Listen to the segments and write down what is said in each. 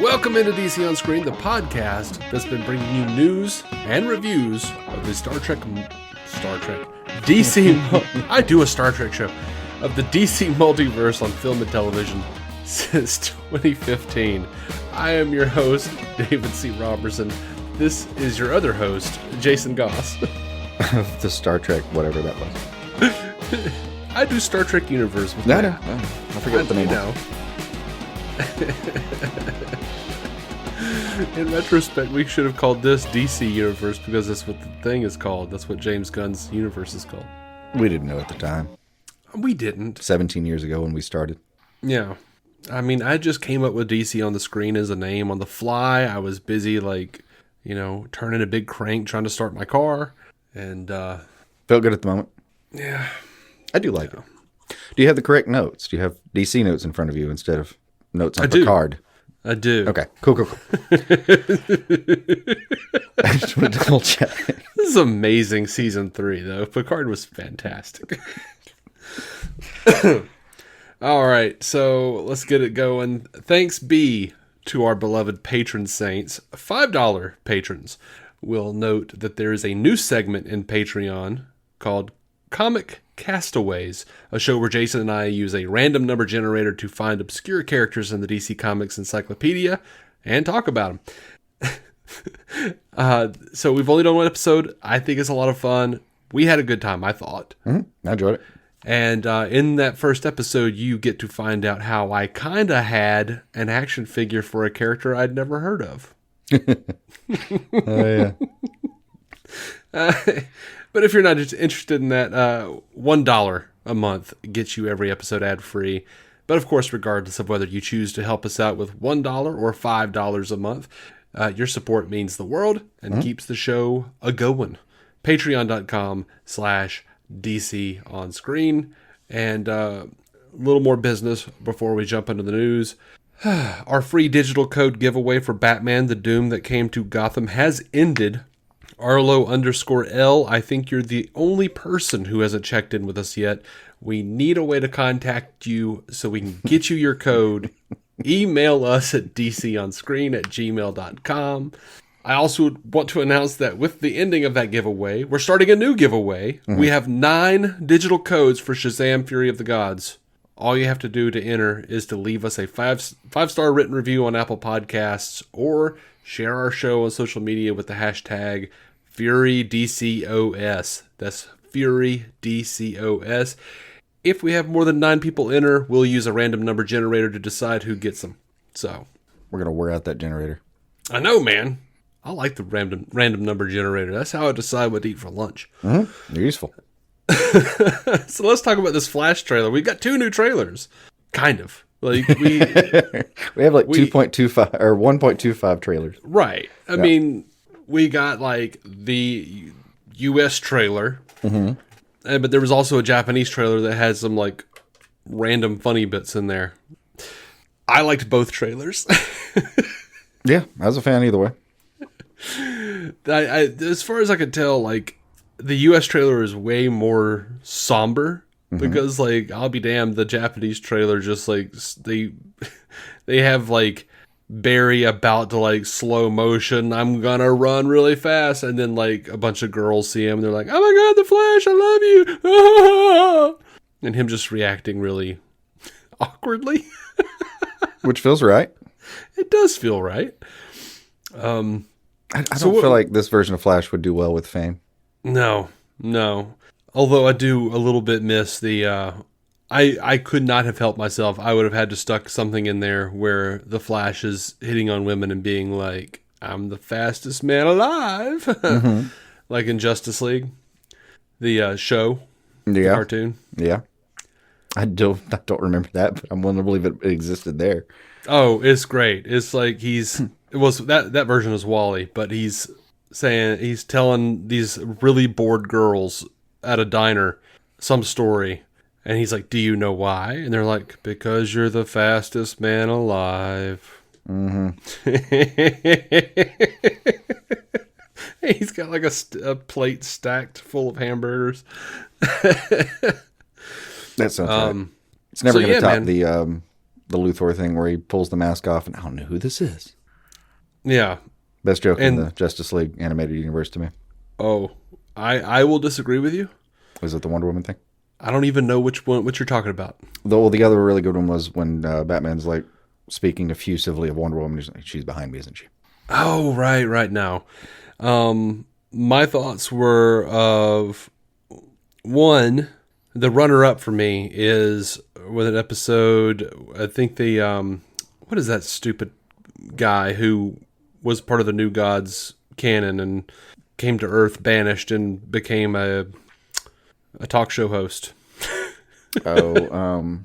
Welcome into DC On Screen, the podcast that's been bringing you news and reviews of the Star Trek DC. I do a Star Trek show of the DC multiverse on film and television since 2015. I am your host, David C. Robertson. This is your other host, Jason Goss. The Star Trek, whatever that was. I do Star Trek Universe with I forget what the name was. In retrospect, we should have called this DC Universe because that's what the thing is called. That's what James Gunn's universe is called. We didn't know at the time. We didn't. 17 years ago when we started. Yeah. I mean, I just came up with DC on the screen as a name on the fly. I was busy, turning a big crank, trying to start my car. And, felt good at the moment. Yeah. I do like it. Do you have the correct notes? Do you have DC notes in front of you instead of notes on the card? I do. Okay, cool. I just wanted to double check. This is amazing season 3, though. Picard was fantastic. All right, so let's get it going. Thanks be to our beloved patron saints. $5 patrons will note that there is a new segment in Patreon called Comic Castaways, a show where Jason and I use a random number generator to find obscure characters in the DC Comics encyclopedia and talk about them. So we've only done one episode. I think it's a lot of fun. We had a good time, I thought. Mm-hmm. I enjoyed it. And in that first episode, you get to find out how I kind of had an action figure for a character I'd never heard of. Oh, yeah. But if you're not interested in that, $1 a month gets you every episode ad-free. But of course, regardless of whether you choose to help us out with $1 or $5 a month, your support means the world and keeps the show a-going. Patreon.com/DC on screen. And a little more business before we jump into the news. Our free digital code giveaway for Batman, the Doom That Came to Gotham has ended. Arlo_L, I think you're the only person who hasn't checked in with us yet. We need a way to contact you so we can get you your code. Email us at dconscreen@gmail.com. I also want to announce that with the ending of that giveaway, we're starting a new giveaway. Mm-hmm. We have 9 digital codes for Shazam Fury of the Gods. All you have to do to enter is to leave us a 5-star written review on Apple Podcasts or share our show on social media with the hashtag FuryDCOS. That's FuryDCOS. If we have more than 9 people enter, we'll use a random number generator to decide who gets them. So we're going to wear out that generator. I know, man. I like the random number generator. That's how I decide what to eat for lunch. Mm-hmm. They're useful. So let's talk about this Flash trailer. We got 2 new trailers. Kind of. Like we have 2.25 or 1.25 trailers. Right. I mean, we got like the US trailer. Mm-hmm. But there was also a Japanese trailer that had some like random funny bits in there. I liked both trailers. Yeah, I was a fan either way. As far as I could tell, like the US trailer is way more somber. Because, like, I'll be damned, the Japanese trailer just, like, they have, like, Barry about to, like, slow motion, I'm gonna run really fast, and then, like, a bunch of girls see him, and they're like, oh my god, the Flash, I love you! And him just reacting really awkwardly. Which feels right. It does feel right. I don't feel like this version of Flash would do well with fame. No. Although I do a little bit miss the, I could not have helped myself. I would have had to stuck something in there where the Flash is hitting on women and being like, I'm the fastest man alive. Mm-hmm. Like in Justice League, the show, the cartoon. Yeah. I don't remember that, but I'm willing to believe it existed there. Oh, it's great. It's like that version is Wally, but he's telling these really bored girls at a diner some story, and he's like, do you know why? And they're like, because you're the fastest man alive. Mm-hmm. He's got like a plate stacked full of hamburgers. That sounds right. It's never going to top the Luthor thing where he pulls the mask off and I don't know who this is. Yeah. Best joke in the Justice League animated universe to me. Oh, I will disagree with you. Was it the Wonder Woman thing? I don't even know what you're talking about. The other really good one was when Batman's like speaking effusively of Wonder Woman. He's like, she's behind me, isn't she? Oh, right now. My thoughts were of one, the runner-up for me is with an episode, I think what is that stupid guy who was part of the New Gods canon and came to Earth banished and became a talk show host? Oh,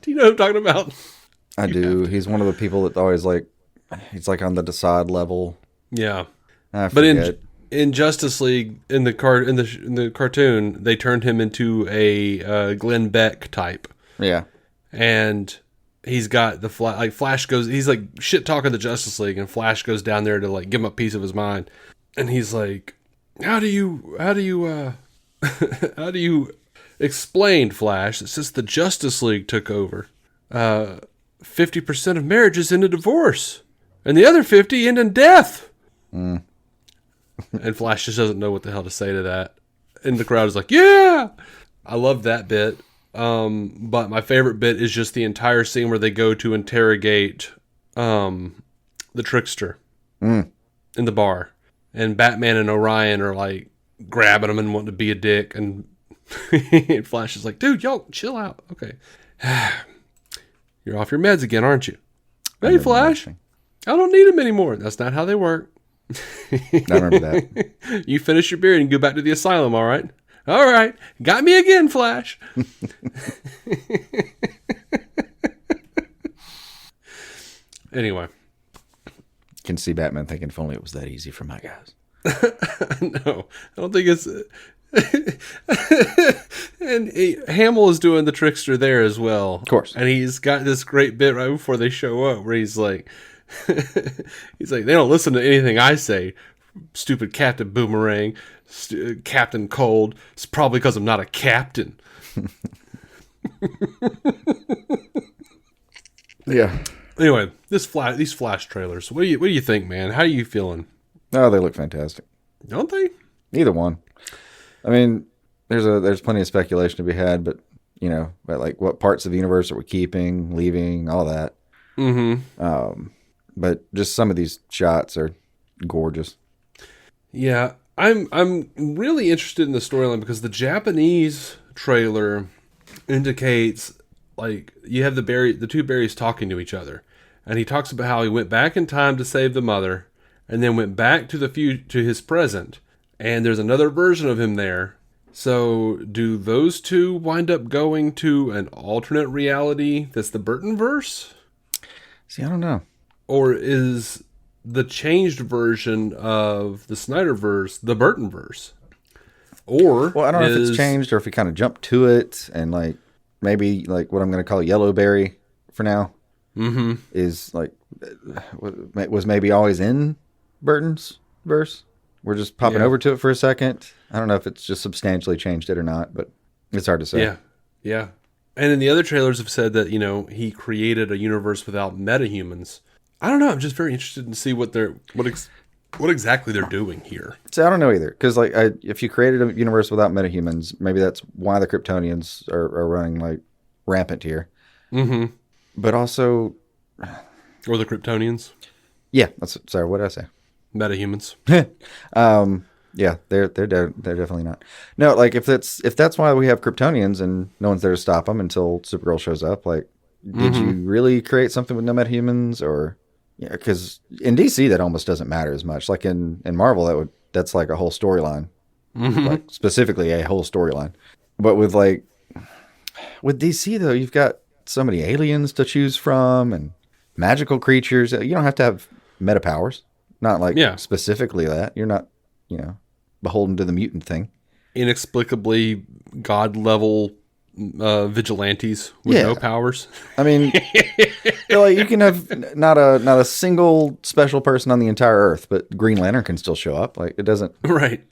do you know what I'm talking about? I do. He's one of the people that always he's like on the Desaad level. Yeah. I but forget. in Justice League in the cartoon, they turned him into a Glenn Beck type. Yeah. And he's got the Flash goes, he's like shit talking the Justice League, and Flash goes down there to like give him a piece of his mind, and he's like, how do you how do you explain, Flash? It's just the Justice League took over. 50% of marriages end in divorce, and the other 50 end in death. And Flash just doesn't know what the hell to say to that. And the crowd is like, yeah! I love that bit. But my favorite bit is just the entire scene where they go to interrogate the trickster in the bar. And Batman and Orion are like grabbing him and wanting to be a dick. And Flash is like, dude, y'all chill out. Okay. You're off your meds again, aren't you? Hey, Flash, I don't need them anymore. That's not how they work. I remember that. You finish your beer and go back to the asylum, all right? All right. Got me again, Flash. Anyway. Can see Batman thinking, if only it was that easy for my guys. No, I don't think it's... And Hamill is doing the trickster there as well. Of course. And he's got this great bit right before they show up where he's like, they don't listen to anything I say. Stupid Captain Boomerang, Captain Cold. It's probably because I'm not a captain. Yeah. Anyway, these Flash trailers. What do you think, man? How are you feeling? Oh, they look fantastic. Don't they? Either one. I mean, there's plenty of speculation to be had, but about like what parts of the universe are we keeping, leaving, all that. Mm-hmm. But just some of these shots are gorgeous. Yeah, I'm really interested in the storyline because the Japanese trailer indicates like you have the two Barrys talking to each other, and he talks about how he went back in time to save the mother, and then went back to to his present, and there's another version of him there. So do those two wind up going to an alternate reality that's the Burtonverse? See, I don't know. Or is the changed version of the Snyderverse the Burtonverse? Or well, I don't know if it's changed or if we kind of jumped to it and like maybe like what I'm going to call Yellowberry for now is like was maybe always in Burton's verse. We're just popping over to it for a second. I don't know if it's just substantially changed it or not, but it's hard to say. Yeah. And then the other trailers have said that he created a universe without metahumans. I don't know. I'm just very interested to see what exactly they're doing here. See, I don't know either. Because like, if you created a universe without metahumans, maybe that's why the Kryptonians are running like rampant here. Mm-hmm. But also, or the Kryptonians. Yeah, sorry. What did I say? Metahumans. Yeah, they're definitely not. No, like if that's why we have Kryptonians and no one's there to stop them until Supergirl shows up. Like, did you really create something with no metahumans or? Yeah, because in DC that almost doesn't matter as much. Like in Marvel, that's like a whole storyline, like specifically a whole storyline. But with DC though, you've got so many aliens to choose from and magical creatures. You don't have to have meta powers. Not like specifically that. You're not, beholden to the mutant thing. Inexplicably God level vigilantes with no powers. I mean, like you can have not a single special person on the entire Earth, but Green Lantern can still show up. Like it doesn't. Right.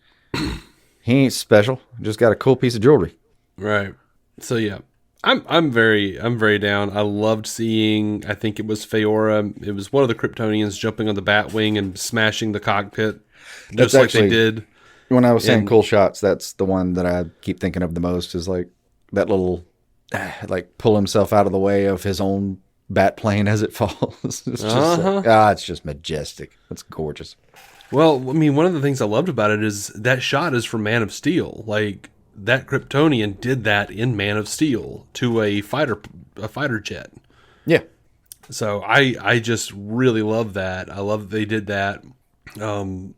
He ain't special. Just got a cool piece of jewelry. Right. So yeah, I'm very down. I loved seeing, I think it was Feora. It was one of the Kryptonians jumping on the Batwing and smashing the cockpit, That's just like they actually, did. when I was saying And cool shots, that's the one that I keep thinking of the most, is like that little, like pull himself out of the way of his own bat plane as it falls. It's just like, it's just majestic. It's gorgeous. well, I mean, one of the things I loved about it is that shot is from Man of Steel. Like that Kryptonian did that in Man of Steel to a fighter jet. Yeah. So I just really love that. I love that they did that. Certain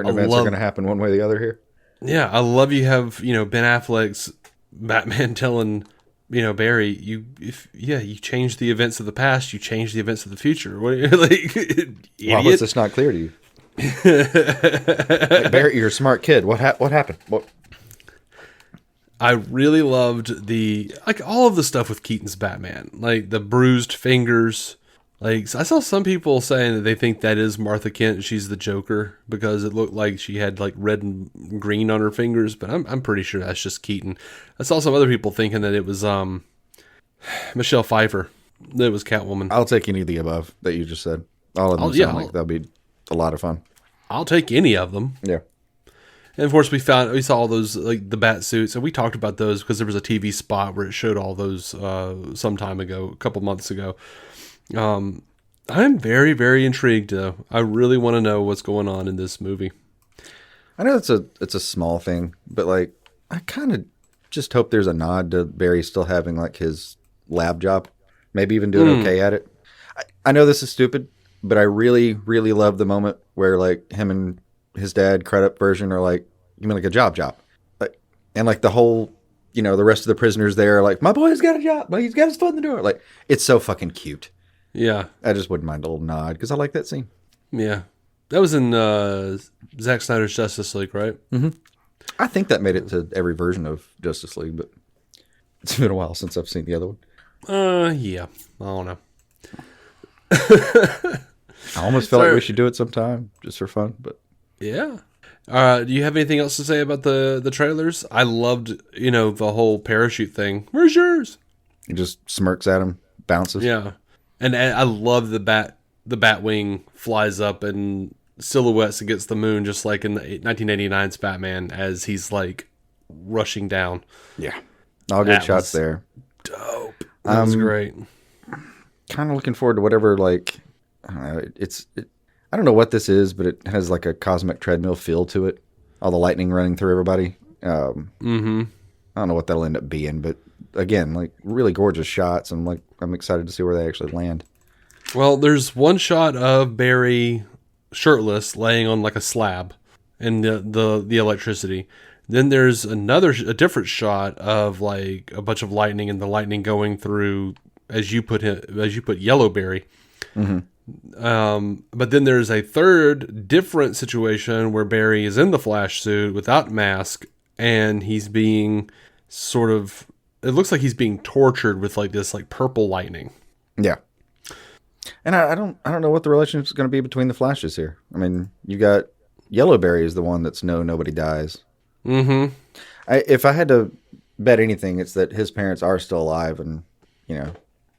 events are going to happen one way or the other here. Yeah, I love you have, Ben Affleck's Batman telling, Barry, you change the events of the past, you change the events of the future. What like idiot? Wow, what's this not clear to you? Like, Barry, you're a smart kid. What happened? What? I really loved all of the stuff with Keaton's Batman, like the bruised fingers. Like I saw some people saying that they think that is Martha Kent and she's the Joker because it looked like she had like red and green on her fingers, but I'm pretty sure that's just Keaton. I saw some other people thinking that it was Michelle Pfeiffer that was Catwoman. I'll take any of the above that you just said. All of them sound like that'll be a lot of fun. I'll take any of them. Yeah. And of course we saw all those, like the bat suits, and we talked about those because there was a TV spot where it showed all those some time ago, a couple months ago. I'm very, very intrigued though. I really want to know what's going on in this movie. I know it's a small thing, but like I kind of just hope there's a nod to Barry still having like his lab job, maybe even doing okay at it. I know this is stupid, but I really, really love the moment where like him and his dad, credit version, are like, you mean like a job, like, and like the whole, the rest of the prisoners there are like, my boy's got a job, he's got his foot in the door. Like, it's so fucking cute. Yeah, I just wouldn't mind a little nod because I like that scene. Yeah, that was in Zack Snyder's Justice League, right? Mm-hmm. I think that made it to every version of Justice League, but it's been a while since I've seen the other one. Yeah, I don't know. I almost felt like we should do it sometime just for fun, but yeah. Do you have anything else to say about the trailers? I loved, the whole parachute thing. Where's yours? He just smirks at him, bounces. Yeah. And I love the Batwing flies up and silhouettes against the moon, just like in the 1989's Batman, as he's like rushing down. Yeah. All good shots there. Dope. That was great. Kind of looking forward to whatever, like, I don't know, I don't know what this is, but it has like a cosmic treadmill feel to it. All the lightning running through everybody. I don't know what that'll end up being, but again, like really gorgeous shots. And like, I'm excited to see where they actually land. Well, there's one shot of Barry shirtless laying on like a slab and the electricity. Then there's a different shot of like a bunch of lightning and the lightning going through, as you put Yellow Barry. But then there's a third different situation where Barry is in the Flash suit without mask, and he's being it looks like he's being tortured with like this like purple lightning. Yeah. And I don't know what the relationship is going to be between the Flashes here. I mean, you got Yellow Barry is the one that's nobody dies. Mm-hmm. If I had to bet anything, it's that his parents are still alive, and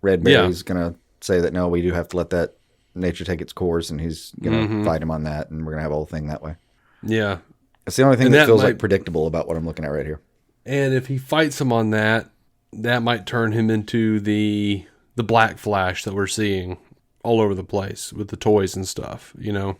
Red Barry's going to say that no, we do have to let that nature take its course, and he's going to fight him on that, and we're going to have a whole thing that way. Yeah. It's the only thing that feels like predictable about what I'm looking at right here. And if he fights him on that, that might turn him into the Black Flash that we're seeing all over the place with the toys and stuff, that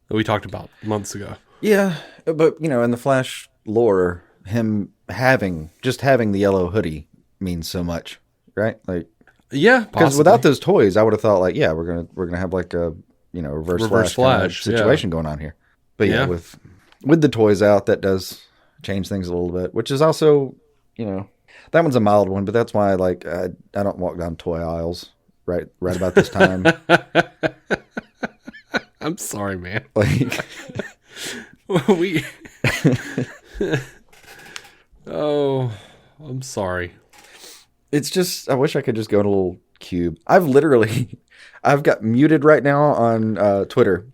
we talked about months ago. Yeah, but in the Flash lore, him having the yellow hoodie means so much, right? Like, yeah, because without those toys, I would have thought like, yeah, we're gonna have like a reverse Flash situation going on here. But yeah, with the toys out, that does change things a little bit, which is also, that one's a mild one, but that's why like I don't walk down toy aisles right about this time. I'm sorry, man. Like oh, I'm sorry. It's just, I wish I could just go in a little cube. I've got muted right now on Twitter,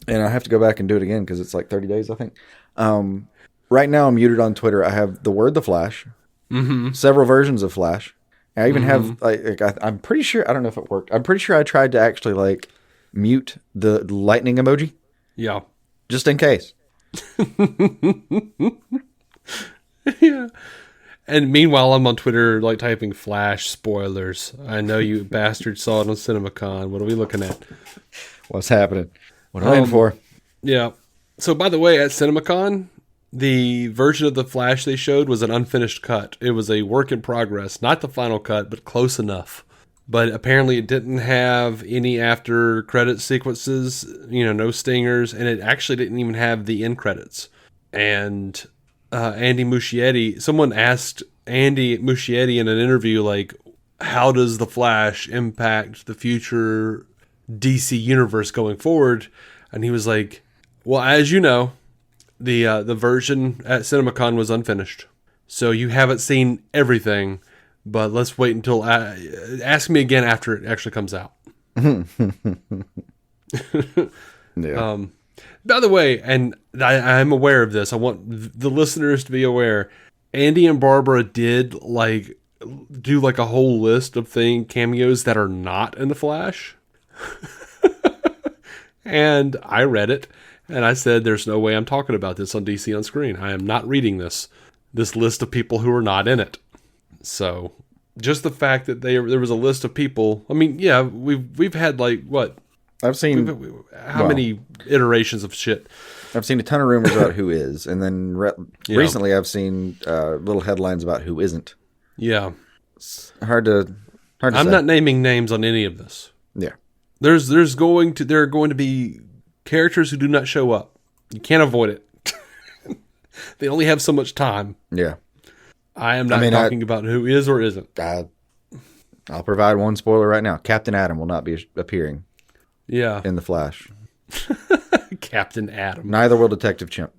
and I have to go back and do it again because it's like 30 days, I think. Right now I'm muted on Twitter. I have the word The Flash, several versions of Flash. I even have I'm pretty sure, I don't know if it worked. I'm pretty sure I tried to actually like mute the lightning emoji. Yeah. Just in case. Yeah. And meanwhile, I'm on Twitter, like typing Flash spoilers. I know you bastards saw it on CinemaCon. What are we looking at? What's happening? What are we in for? Yeah. So, by the way, at CinemaCon, the version of the Flash they showed was an unfinished cut. It was a work in progress, not the final cut, but close enough. But apparently, it didn't have any after credit sequences. No stingers, and it actually didn't even have the end credits. And Andy Muschietti, someone asked Andy Muschietti in an interview, like, how does the Flash impact the future DC universe going forward? And he was like, well, as you know, the version at CinemaCon was unfinished, so you haven't seen everything. But let's wait until ask me again after it actually comes out. Yeah. By the way, and I'm aware of this, I want the listeners to be aware, Andy and Barbara did do a whole list of cameos that are not in the Flash. And I read it, and I said, there's no way I'm talking about this on DC on Screen. I am not reading this list of people who are not in it. So just the fact that there was a list of people, I mean, yeah, we've had what? I've seen many iterations of shit. I've seen a ton of rumors about who is, and then recently I've seen little headlines about who isn't. Yeah, it's hard to I'm say. Not naming names on any of this. Yeah, there are going to be characters who do not show up. You can't avoid it. They only have so much time. Yeah, I am not talking about who is or isn't. I'll provide one spoiler right now. Captain Atom will not be appearing. Yeah, in the Flash. Captain Atom. Neither will Detective Chimp.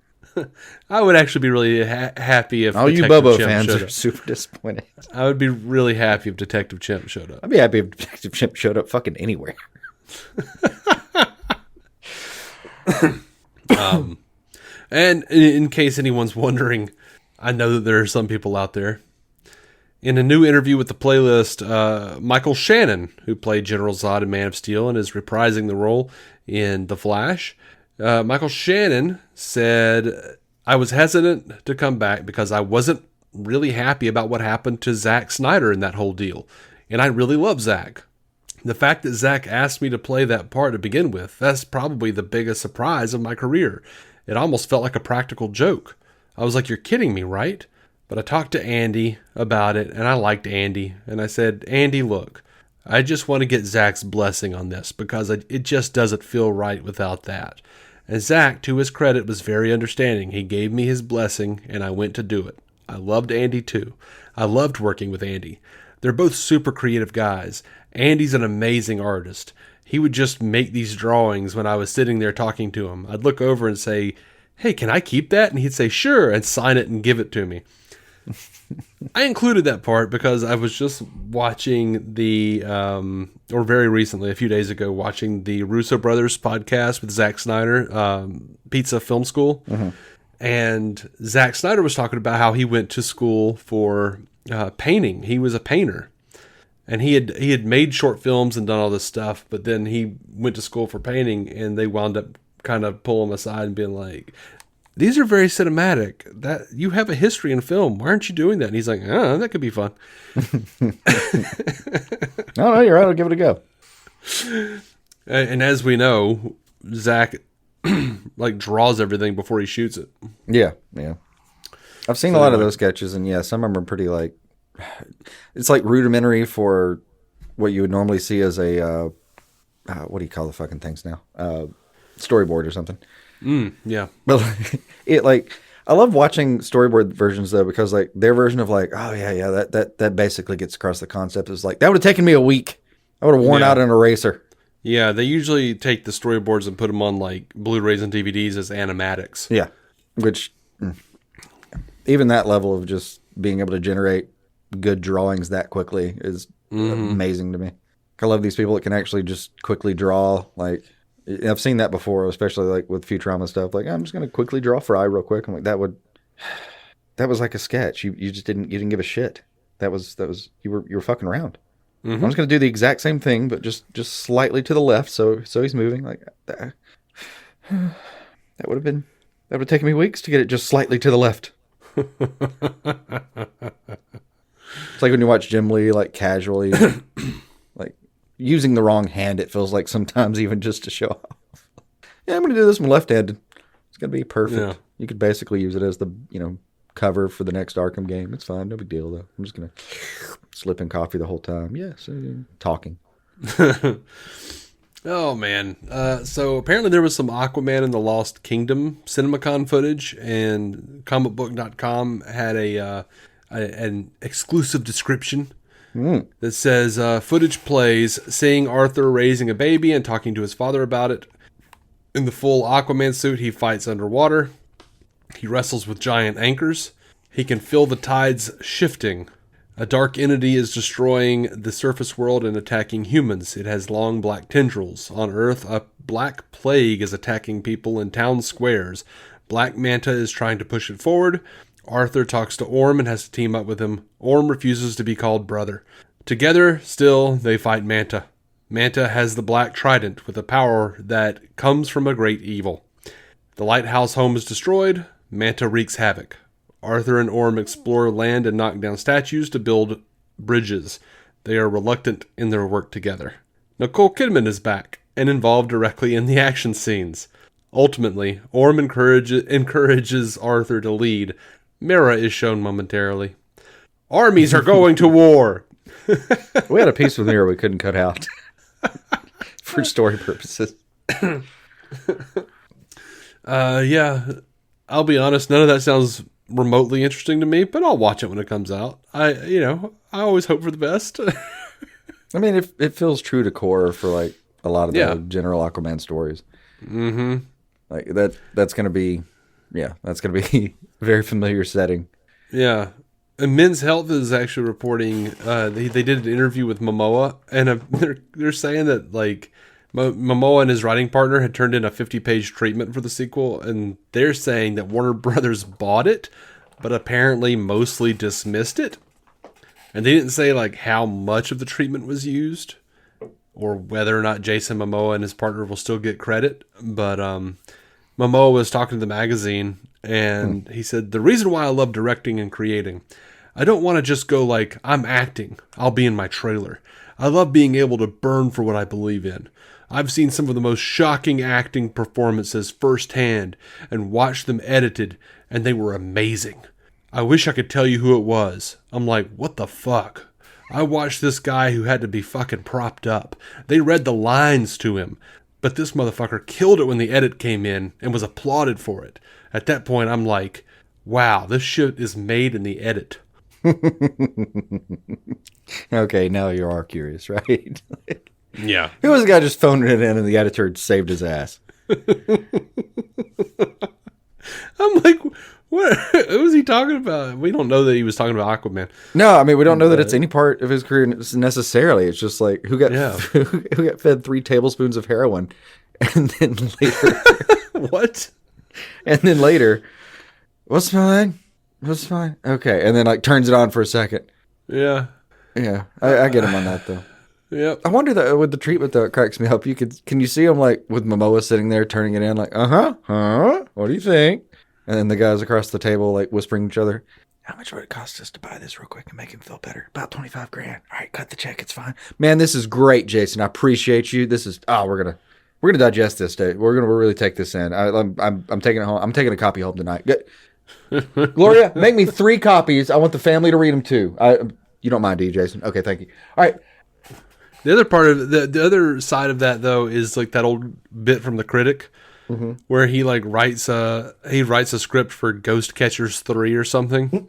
I would actually be really happy if all Detective you Bobo Chimp fans showed are up. super disappointed. I would be really happy if Detective Chimp showed up. I'd be happy if Detective Chimp showed up fucking anywhere. And in case anyone's wondering, I know that there are some people out there. In a new interview with the Playlist, Michael Shannon, who played General Zod in Man of Steel and is reprising the role in The Flash, Michael Shannon said, I was hesitant to come back because I wasn't really happy about what happened to Zack Snyder in that whole deal. And I really love Zack. The fact that Zack asked me to play that part to begin with, that's probably the biggest surprise of my career. It almost felt like a practical joke. I was like, you're kidding me, right? But I talked to Andy about it, and I liked Andy. And I said, Andy, look, I just want to get Zack's blessing on this because it just doesn't feel right without that. And Zack, to his credit, was very understanding. He gave me his blessing, and I went to do it. I loved Andy, too. I loved working with Andy. They're both super creative guys. Andy's an amazing artist. He would just make these drawings when I was sitting there talking to him. I'd look over and say, hey, can I keep that? And he'd say, sure, and sign it and give it to me. I included that part because I was just watching or very recently, a few days ago, watching the Russo Brothers podcast with Zack Snyder, Pizza Film School. Mm-hmm. And Zack Snyder was talking about how he went to school for painting. He was a painter. And he had made short films and done all this stuff, but then he went to school for painting, and they wound up kind of pulling him aside and being like, these are very cinematic. That you have a history in film. Why aren't you doing that? And he's like, oh, that could be fun. No, you're right. I'll give it a go. And as we know, Zack draws everything before he shoots it. Yeah. I've seen a lot of those sketches, and yeah, some of them are pretty it's rudimentary for what you would normally see as a what do you call the fucking things now? Storyboard or something. Yeah. But I love watching storyboard versions though, because their version of oh yeah, that basically gets across the concept is that would have taken me a week. I would have worn out an eraser. Yeah, they usually take the storyboards and put them on Blu-rays and DVDs as animatics. Yeah, which even that level of just being able to generate good drawings that quickly is amazing to me. I love these people that can actually just quickly draw. I've seen that before, especially with Futurama stuff. I'm just going to quickly draw Fry real quick. I'm like, that would that was like a sketch. You just didn't give a shit. That was you were fucking around. I'm just gonna do the exact same thing, but just slightly to the left, so he's moving like that. That would have taken me weeks to get it just slightly to the left. It's like when you watch Jim Lee, like casually, like using the wrong hand. It feels like sometimes even just to show off. Yeah, I'm gonna do this with left-handed. It's gonna be perfect. Yeah. You could basically use it as the cover for the next Arkham game. It's fine, no big deal though. I'm just gonna slip in coffee the whole time. Yes, talking. Oh man! So apparently there was some Aquaman and the Lost Kingdom CinemaCon footage, and comicbook.com had an exclusive description that says footage plays seeing Arthur raising a baby and talking to his father about it. In the full Aquaman suit, he fights underwater. He wrestles with giant anchors. He can feel the tides shifting. A dark entity is destroying the surface world and attacking humans. It has long black tendrils. On Earth, a black plague is attacking people in town squares. Black Manta is trying to push it forward. Arthur talks to Orm and has to team up with him. Orm refuses to be called brother. Together, still, they fight Manta. Manta has the black trident with a power that comes from a great evil. The lighthouse home is destroyed. Manta wreaks havoc. Arthur and Orm explore land and knock down statues to build bridges. They are reluctant in their work together. Nicole Kidman is back and involved directly in the action scenes. Ultimately, Orm encourages Arthur to lead. Mera is shown momentarily. Armies are going to war! We had a piece with Mera we couldn't cut out. For story purposes. Yeah. I'll be honest, none of that sounds remotely interesting to me, but I'll watch it when it comes out. I always hope for the best. I mean, it feels true to core for like a lot of the general Aquaman stories. Mm-hmm. Like that's gonna be a very familiar setting. Yeah. And Men's Health is actually reporting they did an interview with Momoa, and they're saying that like Momoa and his writing partner had turned in a 50-page treatment for the sequel, and they're saying that Warner Brothers bought it, but apparently mostly dismissed it. And they didn't say like how much of the treatment was used, or whether or not Jason Momoa and his partner will still get credit. But Momoa was talking to the magazine, and he said, "The reason why I love directing and creating, I don't want to just go like, I'm acting, I'll be in my trailer. I love being able to burn for what I believe in. I've seen some of the most shocking acting performances firsthand and watched them edited, and they were amazing. I wish I could tell you who it was. I'm like, what the fuck? I watched this guy who had to be fucking propped up. They read the lines to him, but this motherfucker killed it when the edit came in and was applauded for it. At that point, I'm like, wow, this shit is made in the edit." Okay, now you are curious, right? Yeah. Who was the guy just phoning it in and the editor saved his ass? I'm like, what? Who was he talking about? We don't know that he was talking about Aquaman. No, I mean, we don't know that it's any part of his career necessarily. It's just like, who got fed 3 tablespoons of heroin? And then later... What? And then later, what's my line? What's fine? Okay, and then like turns it on for a second. Yeah. Yeah, I get him on that though. Yep. I wonder though with the treatment though, it cracks me up. Can you see him like with Momoa sitting there turning it in like, what do you think? And then the guys across the table like whispering to each other, how much would it cost us to buy this real quick and make him feel better? About $25,000. All right, cut the check. It's fine. Man, this is great, Jason. I appreciate you. This is we're gonna digest this day. We're gonna really take this in. I'm taking it home. I'm taking a copy home tonight. Good. Gloria, make me 3 copies. I want the family to read them too. You don't mind, do you, Jason? Okay, thank you. All right. The other part of the other side of that though is like that old bit from The Critic, where he like writes a script for Ghost Catchers 3 or something,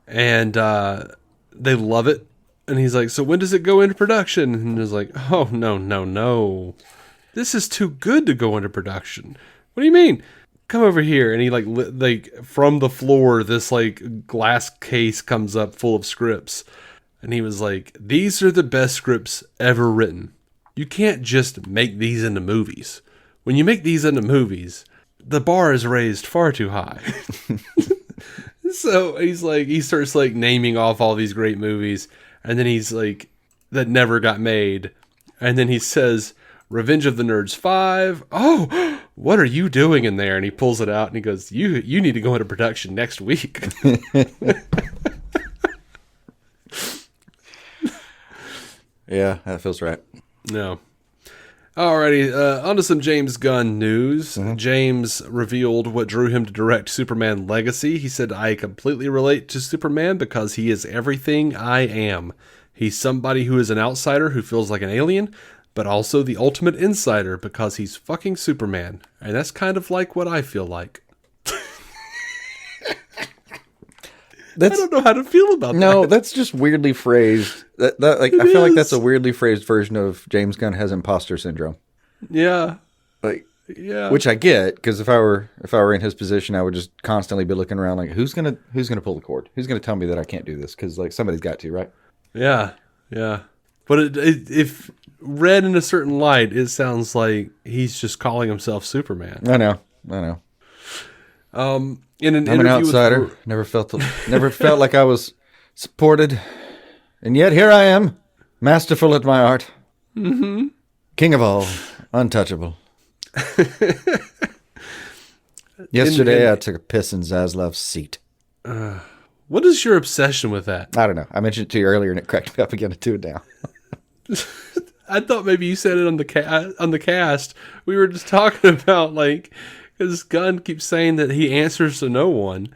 and they love it, and he's like, so when does it go into production? And he's like, oh no, this is too good to go into production. What do you mean? Come over here. And he like from the floor, this like glass case comes up full of scripts. And he was like, these are the best scripts ever written. You can't just make these into movies. When you make these into movies, the bar is raised far too high. So he's like, he starts like naming off all these great movies, and then he's like, that never got made, and then he says, Revenge of the Nerds 5. Oh, what are you doing in there? And he pulls it out and he goes, you need to go into production next week. Yeah, that feels right. No. Alrighty, on to some James Gunn news. James revealed what drew him to direct Superman Legacy. He said, I completely relate to Superman because he is everything I am. He's somebody who is an outsider who feels like an alien, but also the ultimate insider because he's fucking Superman. And that's kind of like what I feel like. I don't know how to feel about that. No, that's just weirdly phrased. I feel like that's a weirdly phrased version of James Gunn has imposter syndrome. Yeah. Like, yeah. Which I get, because if I were in his position, I would just constantly be looking around like, who's gonna pull the cord? Who's gonna tell me that I can't do this? Because like somebody's got to, right? Yeah, yeah. But if read in a certain light, it sounds like he's just calling himself Superman. I know. In an I'm an outsider. Never felt like I was supported, and yet here I am, masterful at my art, king of all, untouchable. Yesterday, I took a piss in Zaslav's seat. What is your obsession with that? I don't know. I mentioned it to you earlier, and it cracked me up again to do it now. I thought maybe you said it on the cast. We were just talking about like. Because Gunn keeps saying that he answers to no one.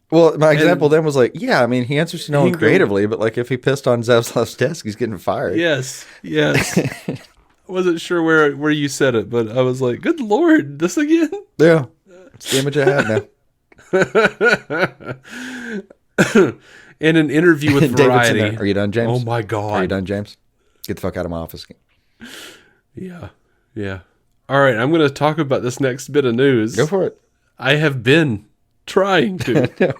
Well, my example then was like, yeah, I mean, he answers to no one creatively, but like if he pissed on Zaslav's desk, he's getting fired. Yes. I wasn't sure where you said it, but I was like, good Lord, this again? Yeah. It's the image I have now. In an interview with Variety. Are you done, James? Oh my God. Are you done, James? Get the fuck out of my office. Yeah. All right, I'm going to talk about this next bit of news. Go for it. I have been trying to.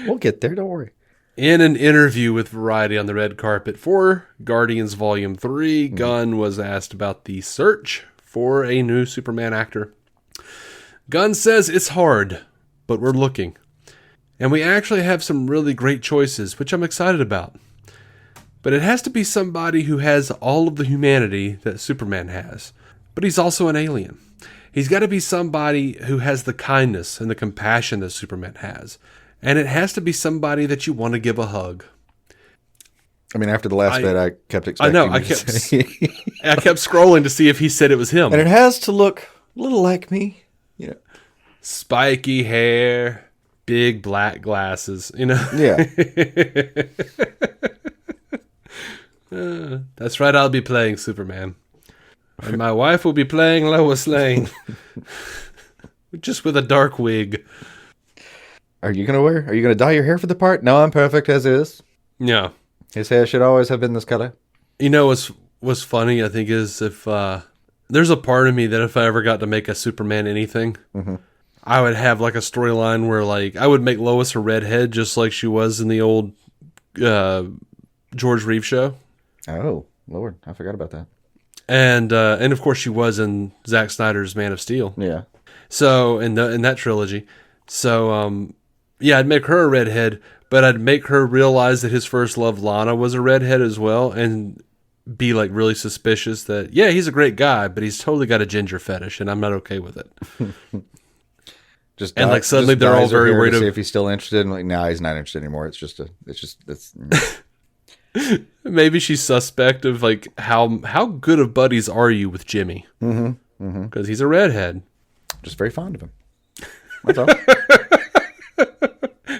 We'll get there, don't worry. In an interview with Variety on the red carpet for Guardians Volume 3, Gunn was asked about the search for a new Superman actor. Gunn says it's hard, but we're looking. And we actually have some really great choices, which I'm excited about. But it has to be somebody who has all of the humanity that Superman has. But he's also an alien. He's got to be somebody who has the kindness and the compassion that Superman has. And it has to be somebody that you want to give a hug. I mean, after the last bit, I kept expecting. I know. I kept scrolling to see if he said it was him. And it has to look a little like me. You know, spiky hair, big black glasses. You know. Yeah. That's right. I'll be playing Superman. And my wife will be playing Lois Lane. Just with a dark wig. Are you going to dye your hair for the part? No, I'm perfect as is. Yeah. His hair should always have been this color. You know what's funny, I think, is if there's a part of me that if I ever got to make a Superman anything, I would have like a storyline where like I would make Lois a redhead just like she was in the old George Reeves show. Oh, Lord. I forgot about that. And of course she was in Zack Snyder's Man of Steel. Yeah. So in that trilogy. So yeah, I'd make her a redhead, but I'd make her realize that his first love, Lana, was a redhead as well, and be like really suspicious that he's a great guy, but he's totally got a ginger fetish, and I'm not okay with it. Like suddenly they're all very worried to see if he's still interested. And like, no, he's not interested anymore. It's maybe she's suspect of like how good of buddies are you with Jimmy? Because he's a redhead. Just very fond of him. That's all.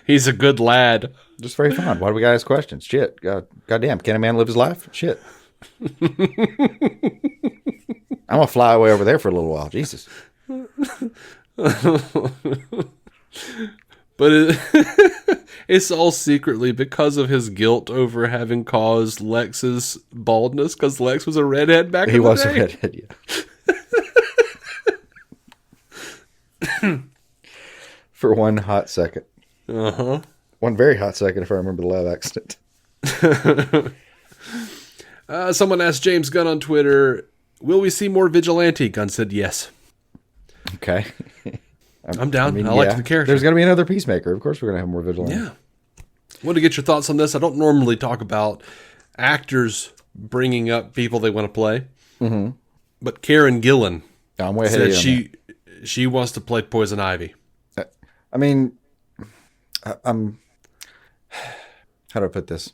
He's a good lad. Just very fond. Why do we gotta ask questions? Shit. Goddamn. Can a man live his life? Shit. I'm gonna fly away over there for a little while. Jesus. But it's all secretly because of his guilt over having caused Lex's baldness, because Lex was a redhead back in the day. He was a redhead, yeah. For one hot second. One very hot second, if I remember the lab accident. Someone asked James Gunn on Twitter, will we see more Vigilante? Gunn said yes. Okay. I'm down. I like the character. There's going to be another Peacemaker. Of course we're going to have more Vigilante. Yeah. Want to get your thoughts on this? I don't normally talk about actors bringing up people they want to play. Mm-hmm. But Karen Gillan I'm way ahead said she wants to play Poison Ivy. I mean, I'm... How do I put this?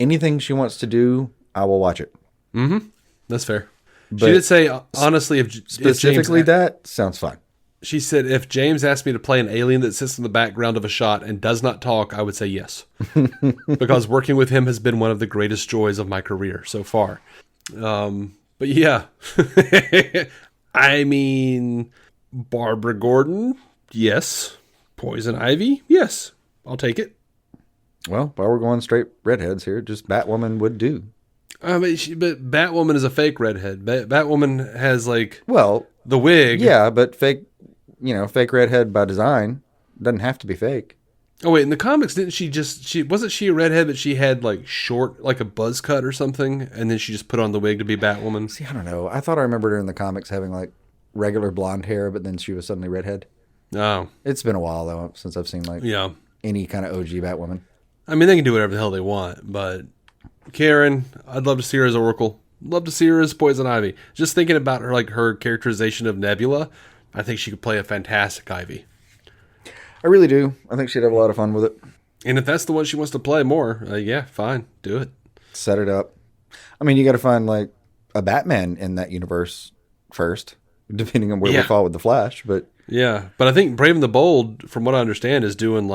Anything she wants to do, I will watch it. Mm-hmm. That's fair. But she did say, honestly, specifically that sounds fine. She said, if James asked me to play an alien that sits in the background of a shot and does not talk, I would say yes. Because working with him has been one of the greatest joys of my career so far. But yeah. I mean, Barbara Gordon, yes. Poison Ivy, yes. I'll take it. Well, while we're going straight redheads here, just Batwoman would do. But Batwoman is a fake redhead. Batwoman has the wig. Yeah, but fake redhead by design doesn't have to be fake. Oh wait, in the comics, didn't wasn't she a redhead, but she had short, a buzz cut or something, and then she just put on the wig to be Batwoman? See, I don't know. I thought I remembered her in the comics having regular blonde hair, but then she was suddenly redhead. Oh, it's been a while though since I've seen any kind of OG Batwoman. I mean, they can do whatever the hell they want, but Karen, I'd love to see her as Oracle. Love to see her as Poison Ivy. Just thinking about her, her characterization of Nebula, I think she could play a fantastic Ivy. I really do. I think she'd have a lot of fun with it. And if that's the one she wants to play more, yeah, fine, do it. Set it up. I mean, you got to find a Batman in that universe first, depending on where we fall with the Flash. But yeah, but I think Brave and the Bold, from what I understand, is doing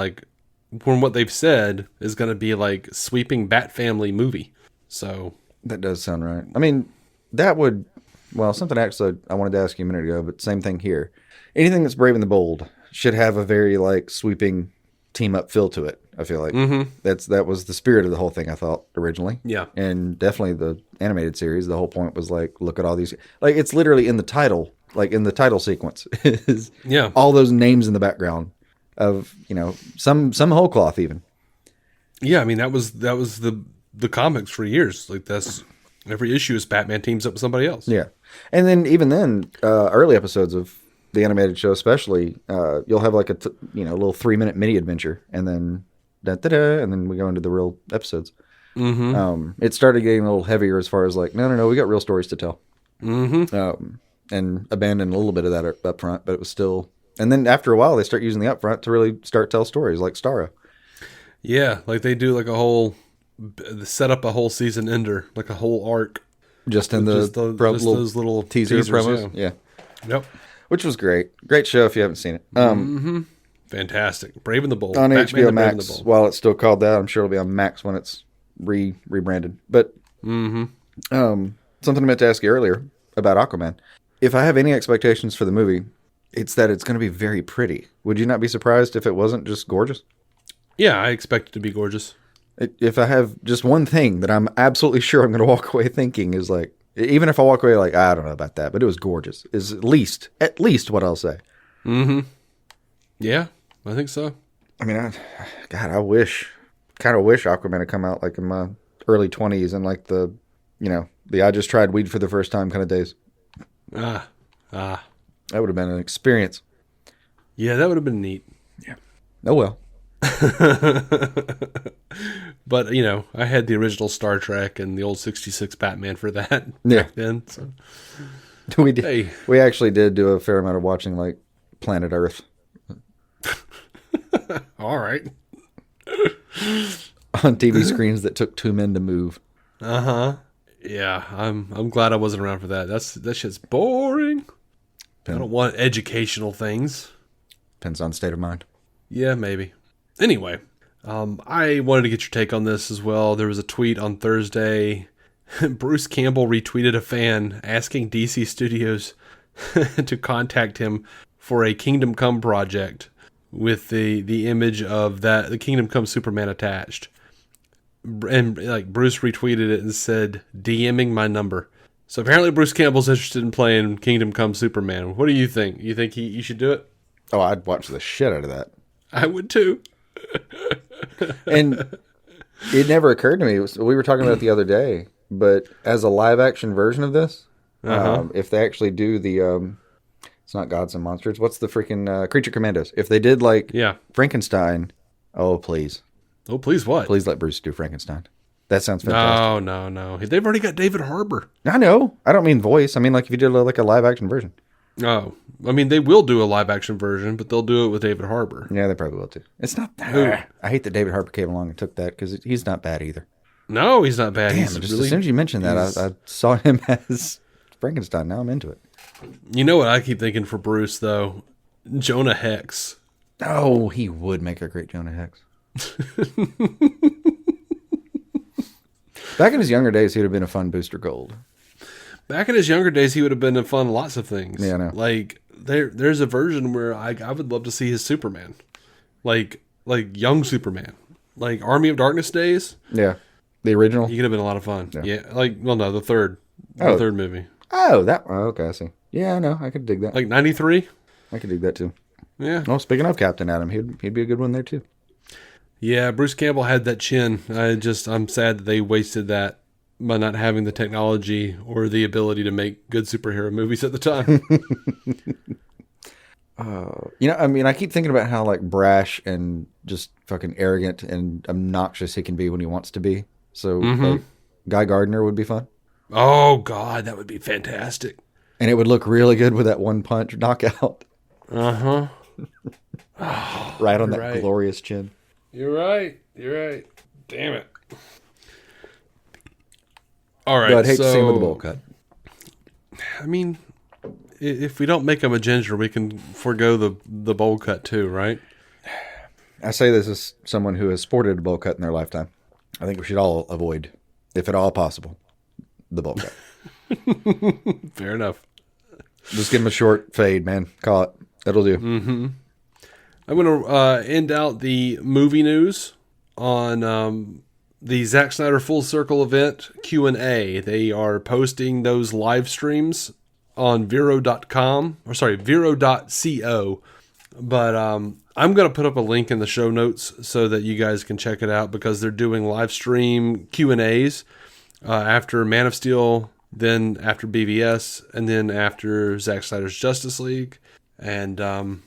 from what they've said, is going to be sweeping Bat Family movie. So that does sound right. I mean, that would, something actually I wanted to ask you a minute ago, but same thing here. Anything that's Brave and the Bold should have a very sweeping team up feel to it. I feel like that was the spirit of the whole thing. I thought originally, yeah, and definitely the animated series. The whole point was look at all these, it's literally in the title, in the title sequence is all those names in the background of some whole cloth even. Yeah, I mean that was the comics for years. That's every issue is Batman teams up with somebody else. Yeah, and then even then, early episodes of the animated show, especially, you'll have a little 3-minute mini adventure, and then and then we go into the real episodes. Mm-hmm. It started getting a little heavier as far as no, we got real stories to tell. Mm-hmm. And abandoned a little bit of that up front, but it was still. And then after a while, they start using the up front to really start tell stories like Starro. Yeah, they do a whole set up a whole season ender, a whole arc. Just in those little teasers promos. Yeah. Yep. Which was great. Great show if you haven't seen it. Fantastic. Brave and the Bold. On HBO Max, while it's still called that. I'm sure it'll be on Max when it's rebranded. But something I meant to ask you earlier about Aquaman. If I have any expectations for the movie, it's that it's going to be very pretty. Would you not be surprised if it wasn't just gorgeous? Yeah, I expect it to be gorgeous. If I have just one thing that I'm absolutely sure I'm going to walk away thinking is even if I walk away I don't know about that, but it was gorgeous, is at least what I'll say. Mm-hmm. Yeah, I think so. I mean, I wish Aquaman had come out in my early 20s and the I just tried weed for the first time kind of days. That would have been an experience. Yeah, that would have been neat. Yeah. Oh well. But I had the original Star Trek and the old '66 Batman for that back then. So. We did. Hey. We actually did do a fair amount of watching Planet Earth. All right. On TV screens that took 2 men to move. Yeah, I'm glad I wasn't around for that. That shit's boring. I don't want educational things. Depends on state of mind. Yeah, maybe. Anyway, I wanted to get your take on this as well. There was a tweet on Thursday. Bruce Campbell retweeted a fan asking DC Studios to contact him for a Kingdom Come project with the image of the Kingdom Come Superman attached. And Bruce retweeted it and said, DMing my number. So apparently Bruce Campbell's interested in playing Kingdom Come Superman. What do you think? You think you should do it? Oh, I'd watch the shit out of that. I would too. And it never occurred to me. We were talking about it the other day, but as a live action version of this, if they actually do It's not Gods and Monsters. What's the freaking Creature Commandos? If they did like Yeah. Frankenstein, oh please, Oh, please what? please let Bruce do Frankenstein. That sounds fantastic. No. They've already got David Harbour. I know. I don't mean voice. I mean like if you did like a live action version. Oh, I mean, they will do a live action version, but they'll do it with David Harbour. Yeah, they probably will too. It's not that. I hate that David Harbour came along and took that because he's not bad either. No, he's not bad. Damn, He's just really, as soon as you mentioned that, I saw him as Frankenstein. Now I'm into it. You know what I keep thinking for Bruce, though? Jonah Hex. Oh, he would make a great Jonah Hex. Back in his younger days, he would have been a fun Booster Gold. Back in his younger days, he would have been a fun lots of things. Yeah, I know. Like, there's a version where I would love to see his Superman. Like young Superman. Like Army of Darkness days. Yeah. The original? He could have been a lot of fun. Yeah. The third. The Oh. third movie. Oh, okay, I see. Yeah, I know. I could dig that. Like 93? I could dig that too. Yeah. Oh, speaking of Captain Adam, he'd be a good one there too. Yeah, Bruce Campbell had that chin. I'm sad that they wasted that by not having the technology or the ability to make good superhero movies at the time. I mean, I keep thinking about how like brash and just fucking arrogant and obnoxious he can be when he wants to be. So, like, Guy Gardner would be fun. Oh, God, that would be fantastic. And it would look really good with that one punch knockout. Uh-huh. Right on that right. glorious chin. You're right. Damn it. All right, But I'd hate to see him with a bowl cut. I mean, if we don't make him a ginger, we can forego the bowl cut too, right? I say this as someone who has sported a bowl cut in their lifetime. I think we should all avoid, if at all possible, the bowl cut. Fair enough. Just give him a short fade, man. Call it. That'll do. Mm-hmm. I'm going to end out the movie news on the Zack Snyder Full Circle event Q&A. They are posting those live streams on Vero.com, or sorry, Vero.co. But I'm going to put up a link in the show notes so that you guys can check it out because they're doing live stream Q&As after Man of Steel, then after BVS, and then after Zack Snyder's Justice League. And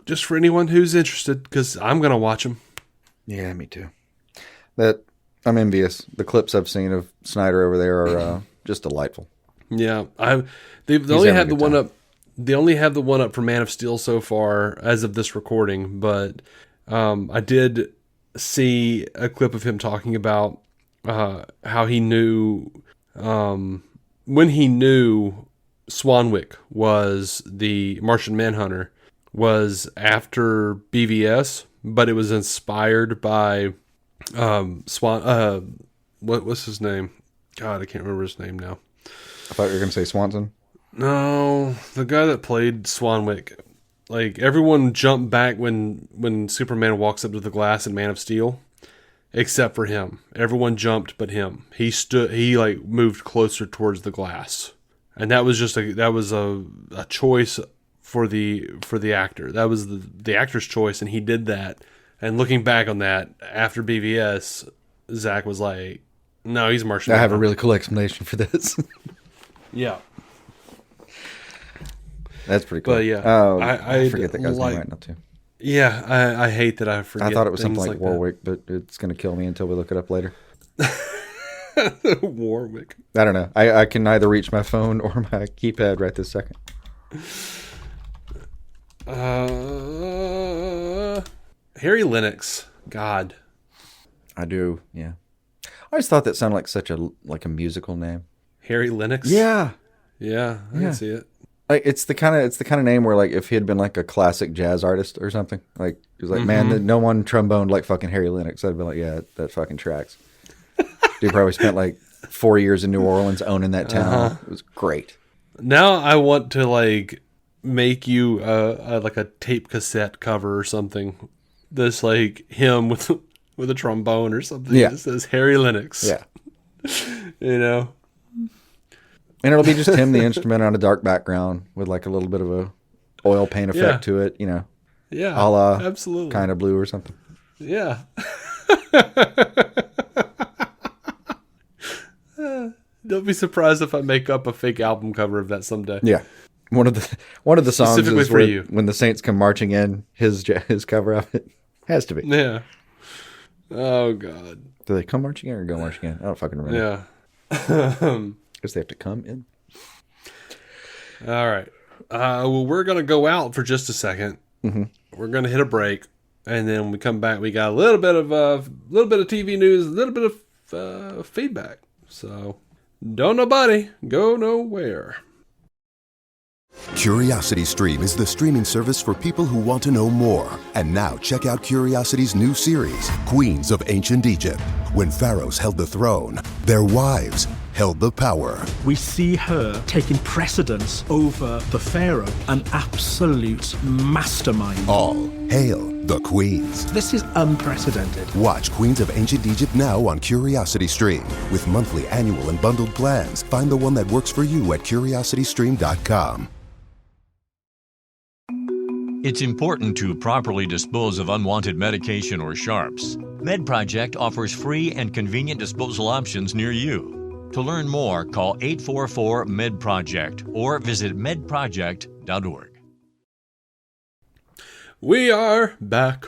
just for anyone who's interested, because I'm going to watch them. Yeah, me too. I'm envious. The clips I've seen of Snyder over there are just delightful. Yeah, they only have the one up. They only have the one up for Man of Steel so far as of this recording, but I did see a clip of him talking about how he knew when he knew Swanwick was the Martian Manhunter was after BVS, but it was inspired by what's his name? God, I can't remember his name now. I thought you were going to say Swanson. No, the guy that played Swanwick. Like, everyone jumped back when Superman walks up to the glass in Man of Steel, except for him. Everyone jumped but him. He moved closer towards the glass. And that was just a choice for the actor. That was the actor's choice, and he did that. And looking back on that, after BVS, Zack was like, no, he's Martian. I have a really cool explanation for this. Yeah. That's pretty cool. But yeah, I forget that guy's name right now too. Yeah, I hate that I forget. I thought it was something things like Warwick, but it's going to kill me until we look it up later. Warwick. I don't know. I can neither reach my phone or my keypad right this second. Harry Lennox. God. I do. Yeah. I always thought that sounded like such a musical name. Harry Lennox. Yeah. Yeah, I can see it. Like it's the kind of name where like if he had been like a classic jazz artist or something, like he was like, man, no one tromboned like fucking Harry Lennox. I'd be like, yeah, that fucking tracks. Dude probably spent like 4 years in New Orleans owning that town. It was great. Now I want to like make you like a tape cassette cover or something. That's like him with a trombone or something. Yeah. It says Harry Lennox. Yeah. You know. And it'll be just him, the instrument on a dark background with like a little bit of a oil paint effect to it, you know. Yeah. A la absolutely. Kind of Blue or something. Yeah. Don't be surprised if I make up a fake album cover of that someday. Yeah. one of the songs Specifically is for you. when the Saints come marching in. His cover of it has to be. Yeah. Oh God. Do they come marching in or go marching in? I don't fucking remember. Yeah. Guess they have to come in. All right. Well, we're gonna go out for just a second. Mm-hmm. We're gonna hit a break, and then when we come back, we got a little bit of TV news, a little bit of feedback. So, don't nobody go nowhere. CuriosityStream is the streaming service for people who want to know more. And now check out Curiosity's new series, Queens of Ancient Egypt. When pharaohs held the throne, their wives held the power. We see her taking precedence over the pharaoh, an absolute mastermind. All hail the queens. This is unprecedented. Watch Queens of Ancient Egypt now on CuriosityStream. With monthly, annual, and bundled plans, find the one that works for you at CuriosityStream.com. It's important to properly dispose of unwanted medication or sharps. MedProject offers free and convenient disposal options near you. To learn more, call 844-MED-PROJECT or visit medproject.org. We are back.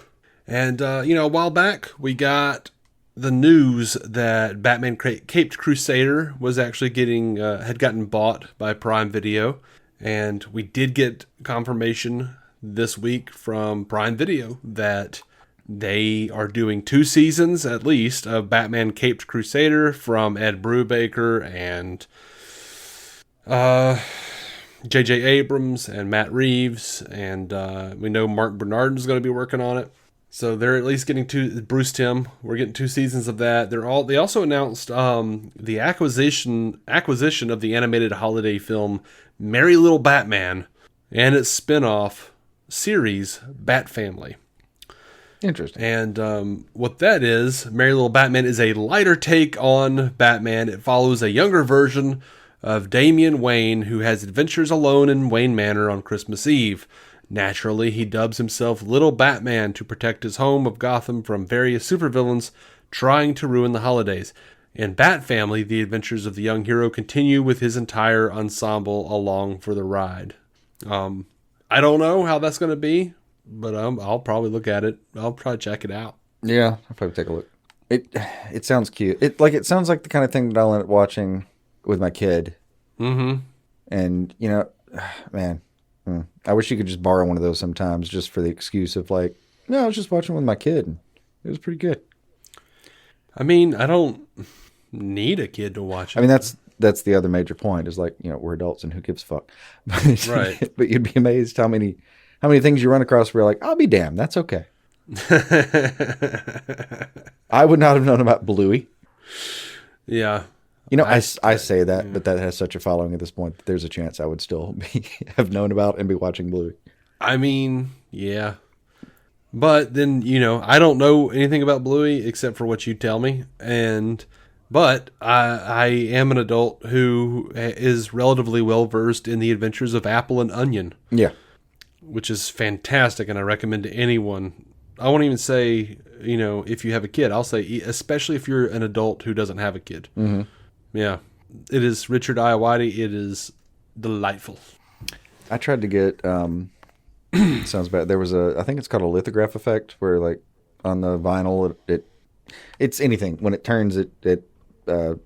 And, a while back, we got the news that Batman Caped Crusader was actually had gotten bought by Prime Video. And we did get confirmation this week from Prime Video that they are doing 2 seasons at least of Batman Caped Crusader from Ed Brubaker and J.J. Abrams and Matt Reeves, and we know Mark Bernardin is going to be working on it. So they're at least getting 2. Bruce Timm, we're getting 2 seasons of that. They also announced the acquisition of the animated holiday film Merry Little Batman and its spin-off series Bat Family. Interesting. And what that is, Merry Little Batman is a lighter take on Batman. It follows a younger version of Damian Wayne, who has adventures alone in Wayne Manor on Christmas Eve. Naturally, he dubs himself Little Batman to protect his home of Gotham from various supervillains trying to ruin the holidays. In Bat Family, the adventures of the young hero continue with his entire ensemble along for the ride. I don't know how that's going to be, but I'll probably look at it. I'll probably check it out. Yeah, I'll probably take a look. It sounds cute. It sounds like the kind of thing that I'll end up watching with my kid. Mm-hmm. And, man, I wish you could just borrow one of those sometimes just for the excuse of like, no, I was just watching with my kid. And it was pretty good. I mean, I don't need a kid to watch it. I mean, that's the other major point is like, we're adults and who gives a fuck. Right. But you'd be amazed how many things you run across where you're like, I'll be damned. That's okay. I would not have known about Bluey. Yeah. I say that, but that has such a following at this point that there's a chance I would still have known about and be watching Bluey. I mean, yeah. But then, I don't know anything about Bluey except for what you tell me. But I am an adult who is relatively well versed in the adventures of Apple and Onion. Yeah. Which is fantastic, and I recommend to anyone. I won't even say, if you have a kid. I'll say, especially if you're an adult who doesn't have a kid. Mm-hmm. Yeah. It is Richard Iowati. It is delightful. I tried to get, sounds bad. There was I think it's called a lithograph effect, where like on the vinyl, it's anything. When it turns, it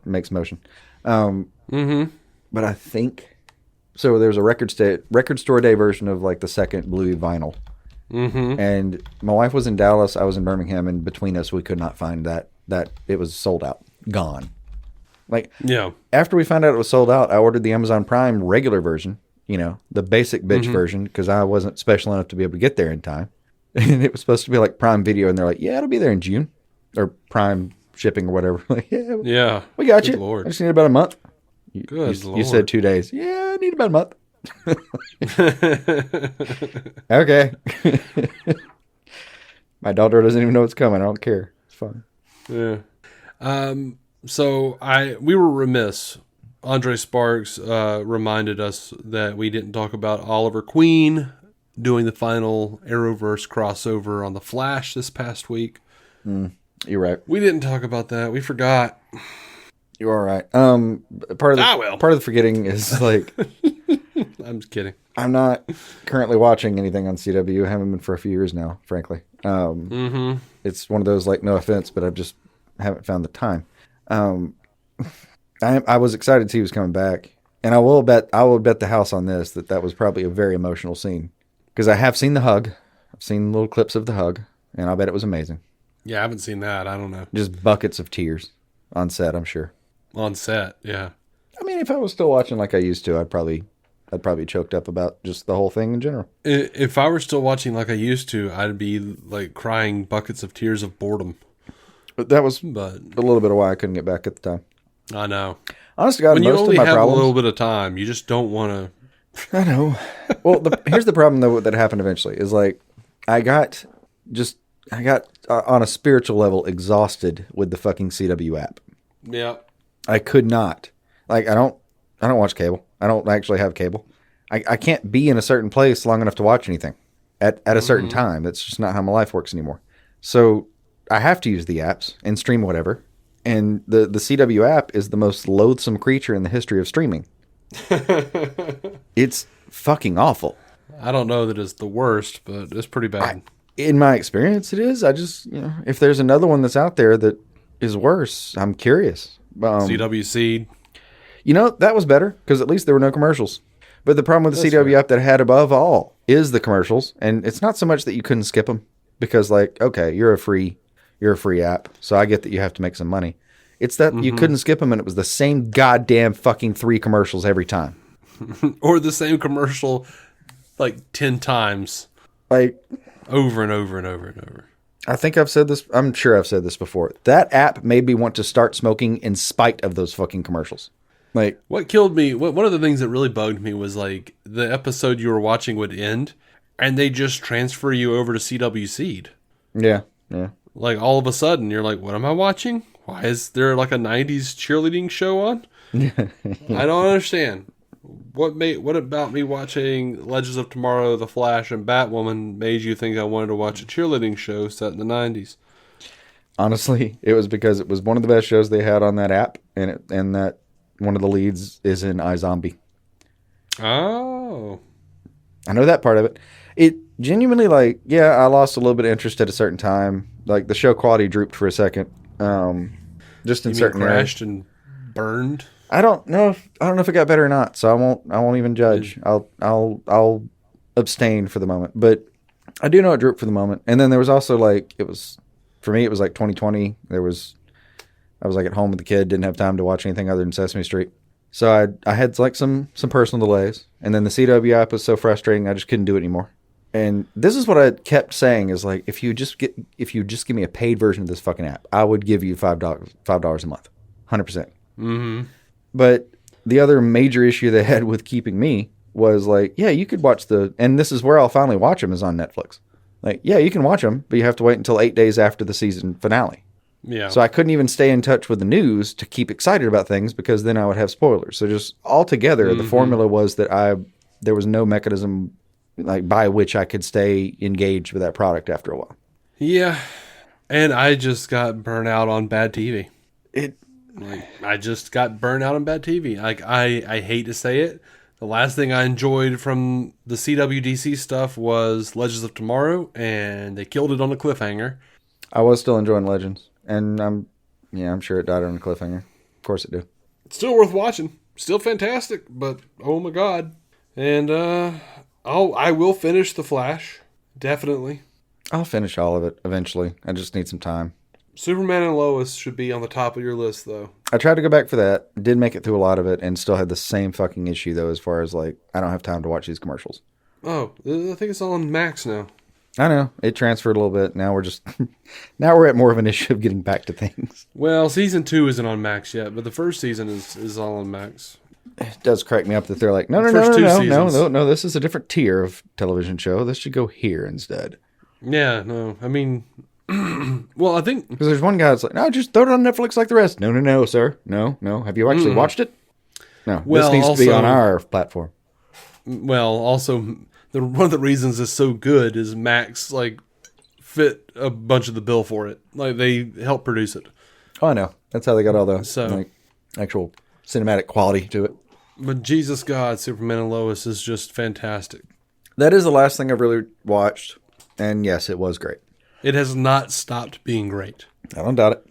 makes motion. Mm-hmm. But I think, so there's a record store day version of like the second Bluey vinyl. Mm-hmm. And my wife was in Dallas, I was in Birmingham, and between us, we could not find that it was sold out, gone. Like, yeah. After we found out it was sold out, I ordered the Amazon Prime regular version, the basic bitch version, because I wasn't special enough to be able to get there in time. And it was supposed to be like Prime Video, and they're like, yeah, it'll be there in June, or Prime shipping or whatever. Like, yeah, we got Good you. Lord. I just need about a month. Good you Lord. said 2 days. Yeah, I need about a month. Okay. My daughter doesn't even know it's coming. I don't care. It's fine. Yeah. So we were remiss. Andre Sparks reminded us that we didn't talk about Oliver Queen doing the final Arrowverse crossover on The Flash this past week. You're right. We didn't talk about that. We forgot. You're all right. Part of the forgetting is like I'm just kidding. I'm not currently watching anything on CW. I haven't been for a few years now, frankly. It's one of those, like, no offense, but I just haven't found the time. I was excited to see he was coming back, and I will bet the house on this that was probably a very emotional scene, because I have seen the hug. I've seen little clips of the hug, and I bet it was amazing. Yeah, I haven't seen that. I don't know. Just buckets of tears on set, I'm sure. On set, yeah. I mean, if I was still watching like I used to, I'd probably choked up about just the whole thing in general. If I were still watching like I used to, I'd be like crying buckets of tears of boredom. But that was a little bit of why I couldn't get back at the time. I know. Honest to God, when you most only of my have problems, a little bit of time, you just don't want to. I know. Well, here's the problem though that happened eventually is like I got on a spiritual level exhausted with the fucking CW app. Yeah. I could not. Like I don't watch cable. I don't actually have cable. I can't be in a certain place long enough to watch anything at a certain time. That's just not how my life works anymore. So I have to use the apps and stream whatever. And the CW app is the most loathsome creature in the history of streaming. It's fucking awful. I don't know that it's the worst, but it's pretty bad. In my experience, it is. I just, if there's another one that's out there that is worse, I'm curious. CW Seed. That was better because at least there were no commercials. But the problem with the CW app that I had above all is the commercials. And it's not so much that you couldn't skip them because, like, okay, you're a free app, so I get that you have to make some money. It's that you couldn't skip them and it was the same goddamn fucking 3 commercials every time. Or the same commercial like 10 times. Like over and over and over and over. I think I've said this. I'm sure I've said this before. That app made me want to start smoking in spite of those fucking commercials. Like what killed me, one of the things that really bugged me was like the episode you were watching would end and they just transfer you over to CW Seed. Yeah. Like all of a sudden you're like, what am I watching? Why is there like a 90s cheerleading show on? I don't understand. What about me watching Legends of Tomorrow, The Flash, and Batwoman made you think I wanted to watch a cheerleading show set in the 90s? Honestly, it was because it was one of the best shows they had on that app, and that one of the leads is in iZombie. Oh. I know that part of it. It genuinely, like, yeah, I lost a little bit of interest at a certain time. Like, the show quality drooped for a second. Just in certain areas. Crashed and burned? I don't know if it got better or not, so I won't even judge. I'll abstain for the moment. But I do know it drooped for the moment. And then there was also for me it was like 2020. I was like at home with the kid, didn't have time to watch anything other than Sesame Street. So I had like some personal delays. And then the CW app was so frustrating I just couldn't do it anymore. And this is what I kept saying is like if you just give me a paid version of this fucking app, I would give you $5 a month. 100%. Mm-hmm. But the other major issue they had with keeping me was like, yeah, you could watch and this is where I'll finally watch them is on Netflix. Like, yeah, you can watch them, but you have to wait until 8 days after the season finale. Yeah. So I couldn't even stay in touch with the news to keep excited about things because then I would have spoilers. So just altogether, the formula was that there was no mechanism like by which I could stay engaged with that product after a while. Yeah. And I just got burnt out on bad TV. I just got burnt out on bad TV. Like I hate to say it. The last thing I enjoyed from the CWDC stuff was Legends of Tomorrow, and they killed it on a cliffhanger. I was still enjoying Legends, and I'm sure it died on a cliffhanger. Of course it did. It's still worth watching. Still fantastic, but oh my god. And I will finish The Flash. Definitely. I'll finish all of it eventually. I just need some time. Superman and Lois should be on the top of your list, though. I tried to go back for that. Did make it through a lot of it, and still had the same fucking issue, though, as far as, like, I don't have time to watch these commercials. Oh, I think it's all on Max now. I know. It transferred a little bit. Now we're just... now we're at more of an issue of getting back to things. Well, Season 2 isn't on Max yet, but the first season is all on Max. It does crack me up that they're like, no, this is a different tier of television show. This should go here instead. Yeah, no. I mean... well, I think... Because there's one guy that's like, no, just throw it on Netflix like the rest. No, sir. No. Have you actually watched it? No. Well, this needs to be on our platform. Well, also, one of the reasons it's so good is Max, like, fit a bunch of the bill for it. Like, they helped produce it. Oh, I know. That's how they got all the like, actual cinematic quality to it. But Jesus God, Superman and Lois is just fantastic. That is the last thing I've really watched. And yes, it was great. It has not stopped being great. I don't doubt it.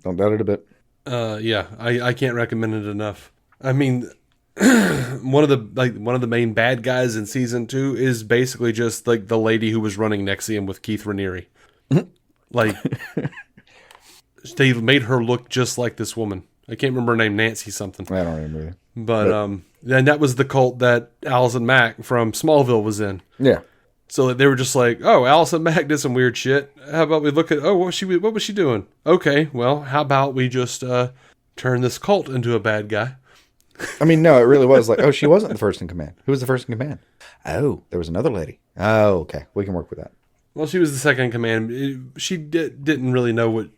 Don't doubt it a bit. Yeah, I can't recommend it enough. I mean, one of the main bad guys in season 2 is basically just like the lady who was running Nexium with Keith Raniere. Like, they made her look just like this woman. I can't remember her name, Nancy something. I don't remember. But and that was the cult that Allison Mack from Smallville was in. Yeah. So they were just like, oh, Allison Mack did some weird shit. How about we look at, what was she doing? Okay, well, how about we just turn this cult into a bad guy? I mean, no, it really was like, oh, she wasn't the first in command. Who was the first in command? Oh, there was another lady. Oh, okay. We can work with that. Well, she was the second in command. She didn't really know what,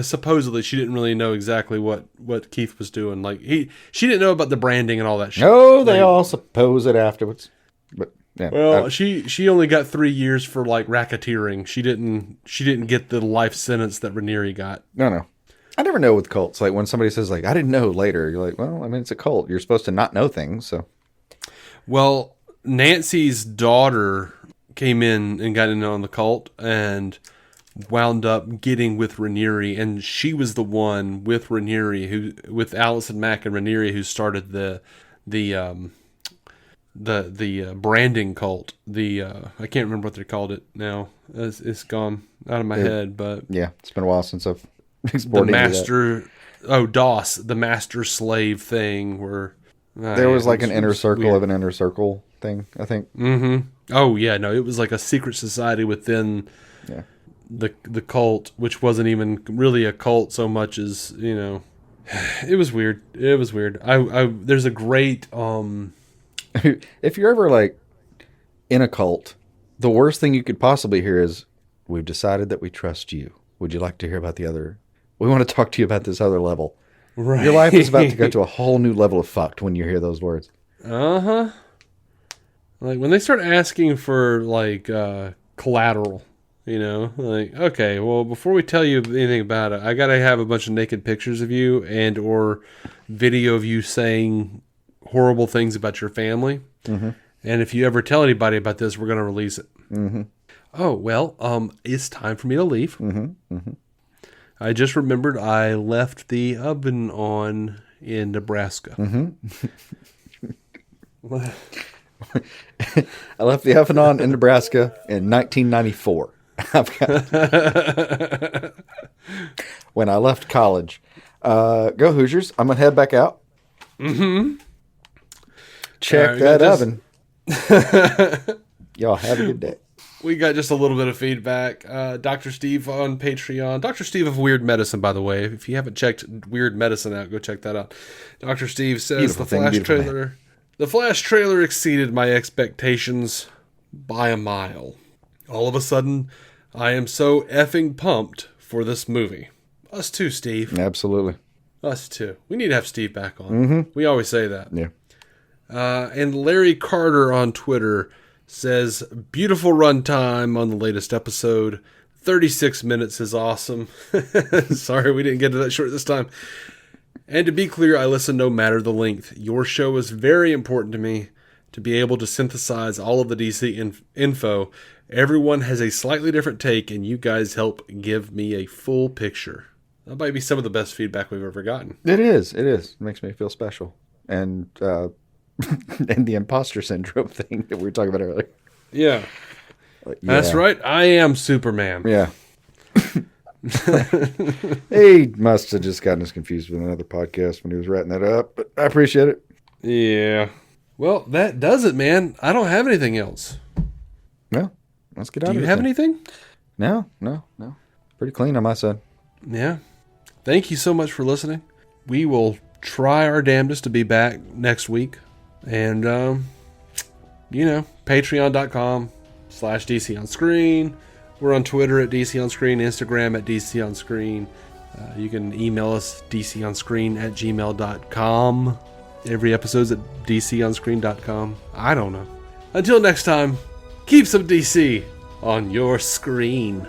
supposedly she didn't really know exactly what Keith was doing. Like, she didn't know about the branding and all that shit. No, they all suppose it afterwards. But yeah. Well, she only got 3 years for like racketeering. She didn't get the life sentence that Raniere got. No. I never know with cults. Like when somebody says like, I didn't know later. You're like, well, I mean, it's a cult. You're supposed to not know things. So, well, Nancy's daughter came in and got in on the cult and wound up getting with Raniere, and she was the one with Raniere with Allison Mack and Raniere who started the branding cult. I can't remember what they called it now. It's gone out of my head, but yeah, it's been a while since I've explored the master. Oh, DOS, the master slave thing, where there was like an inner circle weird. Of an inner circle thing, I think. Mm-hmm. Oh yeah, no, it was like a secret society within the cult, which wasn't even really a cult so much as, you know, it was weird. It was weird. There's a great if you're ever like in a cult, the worst thing you could possibly hear is, we've decided that we trust you. Would you like to hear about the other? We want to talk to you about this other level. Right. Your life is about to go to a whole new level of fucked when you hear those words. Uh-huh. Like when they start asking for like collateral, you know, like, okay, well, before we tell you anything about it, I got to have a bunch of naked pictures of you and or video of you saying horrible things about your family. Mm-hmm. And if you ever tell anybody about this, we're going to release it. Mm-hmm. Oh, well, it's time for me to leave. Mm-hmm. Mm-hmm. I just remembered I left the oven on in Nebraska. Mm-hmm. I left the oven on in Nebraska in 1994. When I left college. Go Hoosiers. I'm going to head back out. Mm-hmm. Check that oven. Y'all have a good day. We got just a little bit of feedback. Dr. Steve on Patreon. Dr. Steve of Weird Medicine, by the way. If you haven't checked Weird Medicine out, go check that out. Dr. Steve says the Flash trailer exceeded my expectations by a mile. All of a sudden, I am so effing pumped for this movie. Us too, Steve. Absolutely. Us too. We need to have Steve back on. Mm-hmm. We always say that. Yeah. And Larry Carter on Twitter says, beautiful runtime on the latest episode. 36 minutes is awesome. Sorry we didn't get to that short this time. And to be clear, I listen no matter the length. Your show is very important to me to be able to synthesize all of the DC info. Everyone has a slightly different take, and you guys help give me a full picture. That might be some of the best feedback we've ever gotten. It is. It makes me feel special. And and the imposter syndrome thing that we were talking about earlier. Yeah. That's right. I am Superman. Yeah. He must have just gotten us confused with another podcast when he was writing that up, but I appreciate it. Yeah. Well, that does it, man. I don't have anything else. No. Let's get out of it. Do you have anything? No. Pretty clean on my side. Yeah. Thank you so much for listening. We will try our damnedest to be back next week. And, patreon.com/DC on Screen. We're on Twitter at DC on Screen, Instagram at DC on Screen. You can email us dconscreen@gmail.com. Every episode's at dconscreen.com. I don't know. Until next time, keep some DC on your screen.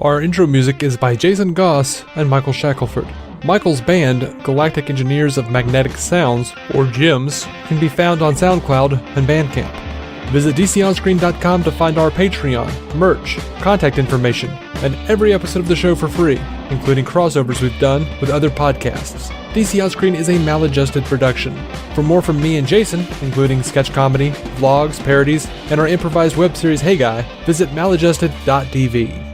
Our intro music is by Jason Goss and Michael Shackelford. Michael's band, Galactic Engineers of Magnetic Sounds, or GEMS, can be found on SoundCloud and Bandcamp. Visit DCOnScreen.com to find our Patreon, merch, contact information, and every episode of the show for free, including crossovers we've done with other podcasts. DC On Screen is a maladjusted production. For more from me and Jason, including sketch comedy, vlogs, parodies, and our improvised web series Hey Guy, visit maladjusted.tv.